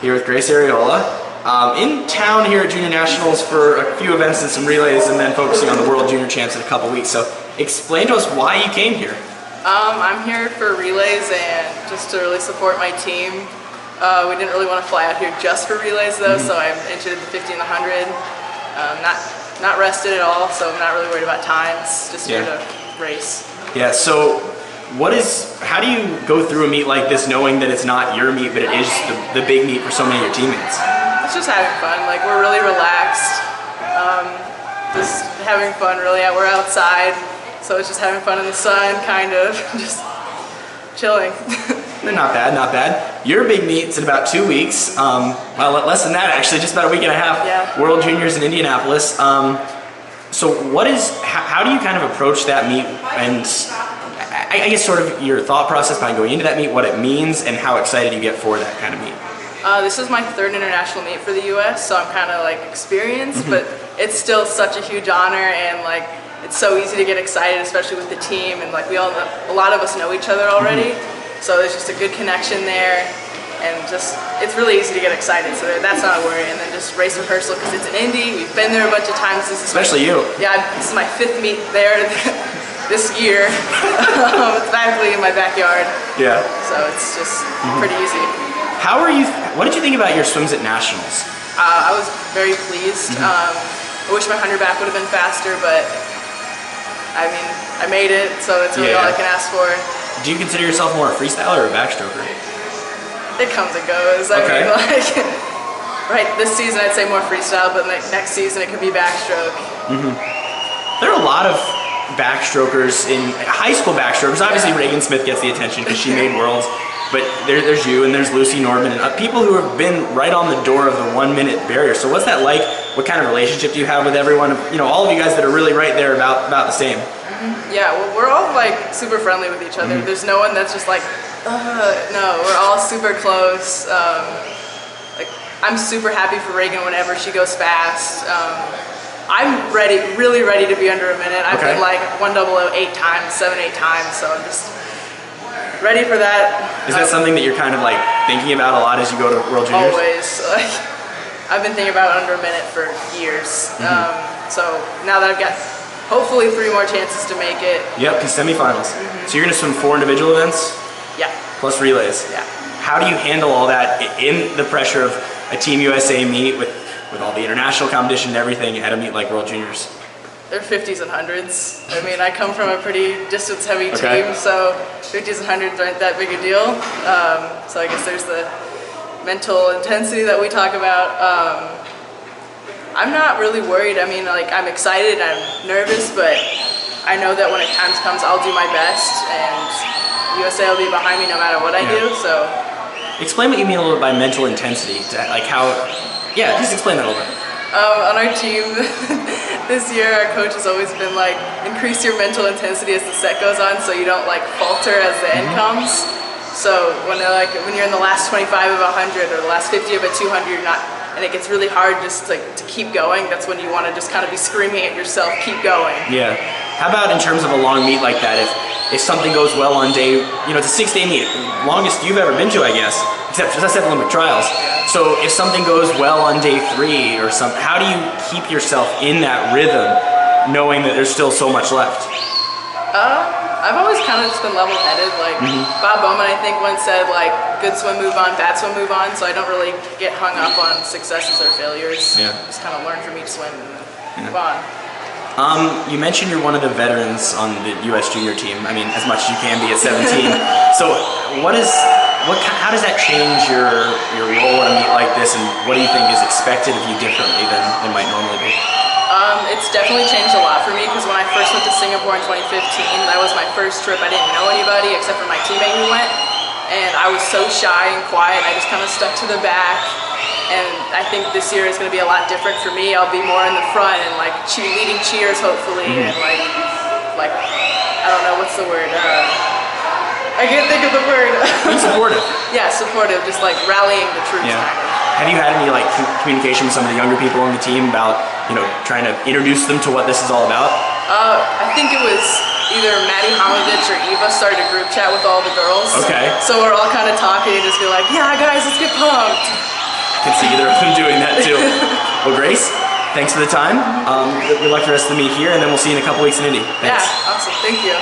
here with Grace Ariola. In town here at Junior Nationals for a few events and some relays, and then focusing on the World Junior Champs in a couple weeks. So explain to us why you came here. I'm here for relays and just to really support my team. We didn't really want to fly out here just for relays though, so I'm entered in the 50 and the 100. Not rested at all, so I'm not really worried about times, just here to race. Yeah, so how do you go through a meet like this knowing that it's not your meet, but it is the big meet for so many of your teammates? It's just having fun. Like, we're really relaxed. Just having fun, really. We're outside, so it's just having fun in the sun, kind of. Just chilling. Not bad, not bad. Your big meet's in about 2 weeks. Well, less than that actually, just about a week and a half. Yeah. World Juniors in Indianapolis. So how do you kind of approach that meet, and I guess sort of your thought process behind going into that meet, what it means, and how excited you get for that kind of meet? This is my third international meet for the U.S., so I'm kind of like experienced, but it's still such a huge honor, and like it's so easy to get excited, especially with the team, and like we all know, a lot of us know each other already, so there's just a good connection there, and just it's really easy to get excited, so that's not a worry. And then just race rehearsal because it's an Indy. We've been there a bunch of times. Especially you. Yeah, this is my 5th meet there this year. It's actually in my backyard. Yeah. So it's just pretty easy. What did you think about your swims at Nationals? I was very pleased. I wish my 100 back would have been faster, but I mean, I made it, so it's really all I can ask for. Do you consider yourself more a freestyler or a backstroker? It comes and goes. I mean, like, right, this season I'd say more freestyle, but like next season it could be backstroke. There are a lot of backstrokers in high school backstrokers. Obviously, Reagan Smith gets the attention because she made worlds, but there's you and there's Lucy Norman and people who have been right on the door of the 1 minute barrier. So what's that like? What kind of relationship do you have with everyone? You know, all of you guys that are really right there about the same. Yeah, well, we're all like super friendly with each other. There's no one that's just like, no, we're all super close. Like, I'm super happy for Reagan whenever she goes fast. I'm really ready to be under a minute. I've been like 1:00 8 times, 7-8 times, so I'm just ready for that. Is that something that you're kind of like thinking about a lot as you go to World Juniors? Always. Like, I've been thinking about under a minute for years. So now that I've got hopefully 3 more chances to make it. Yep, because semifinals. So you're going to swim 4 individual events? Yeah. Plus relays? Yeah. How do you handle all that in the pressure of a Team USA meet with all the international competition and everything at a meet like World Juniors? They're 50s and 100s. I mean, I come from a pretty distance-heavy team, so 50s and 100s aren't that big a deal. So I guess there's the mental intensity that we talk about. I'm not really worried. I mean, like, I'm excited, I'm nervous, but I know that when time comes, I'll do my best, and USA will be behind me no matter what I do, so. Explain what you mean a little bit by mental intensity, like how, just explain that a little bit. On our team this year, our coach has always been like, increase your mental intensity as the set goes on so you don't like falter as the end comes. So when you're in the last 25 of 100 or the last 50 of a 200, you're not, and it gets really hard just like to keep going. That's when you want to just kind of be screaming at yourself, keep going. Yeah. How about in terms of a long meet like that? If something goes well on day, it's a 6-day meet, longest you've ever been to, I guess, except Olympic trials. So if something goes well on day 3 or something, how do you keep yourself in that rhythm, knowing that there's still so much left? I've always kind of just been level-headed. Like Bob Bowman, I think, once said, like, good swim, move on, bad swim, move on. So I don't really get hung up on successes or failures. Yeah. Just kind of learn from each swim and then move on. You mentioned you're one of the veterans on the U.S. junior team. I mean, as much as you can be at 17. So how does that change your role in a meet like this, and what do you think is expected of you differently than it might normally be? It's definitely changed a lot for me, because when I first went to Singapore in 2015, that was my first trip. I didn't know anybody except for my teammate who went, and I was so shy and quiet, and I just kind of stuck to the back. And I think this year is going to be a lot different for me. I'll be more in the front and like leading cheers, hopefully, and like I don't know what's the word. I can't think of the word. Being supportive. Yeah, supportive, just like rallying the troops. Yeah. Kind of. Have you had any like communication with some of the younger people on the team about trying to introduce them to what this is all about? I think it was either Maddie Hamovich or Eva started a group chat with all the girls. Okay. So we're all kind of talking and just be like, yeah, guys, let's get pumped. can see either of them doing that too. Well, Grace, thanks for the time. Good luck the rest of the meet here, and then we'll see you in a couple weeks in Indy. Thanks. Yeah, awesome. Thank you.